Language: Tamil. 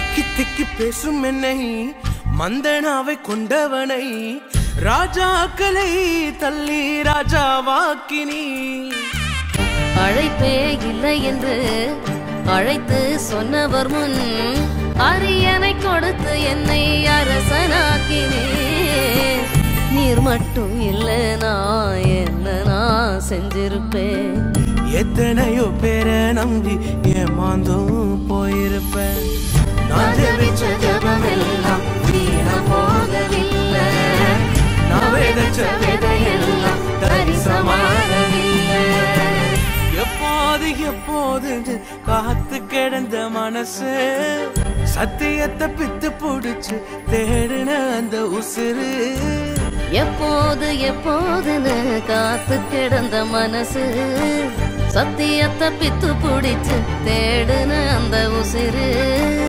திக்கி திக்கி பேசும் என்னை மந்தனாவை கொண்டவனை ராஜாக்களை தள்ளி ராஜாவாக்கினி. அழைப்பே இல்லை என்று அழைத்து சொன்னவர் முன் அரியணை கொடுத்து என்னை அரசனாக்கினே. நீர் மட்டும் இல்லைனா என்ன நான் செஞ்சிருப்பேன். எத்தனையோ பேரை நம்பி ஏமாந்தும் போயிருப்பேன். நான் ஜெபிச்ச ஜெபமெல்லாம் வீணா போகவில்லை. நான் விதைச்ச விதையெல்லாம் தரிசமாகவில்லை. எப்போது எப்போது காத்து கிடந்த மனசு சத்தியத்தை பித்து பிடிச்சு தேடின அந்த உசுறு. எப்போது எப்போதுன்னு காத்து கிடந்த மனசு சத்தியத்தை பித்து பிடிச்சு தேடுன அந்த உசிறு.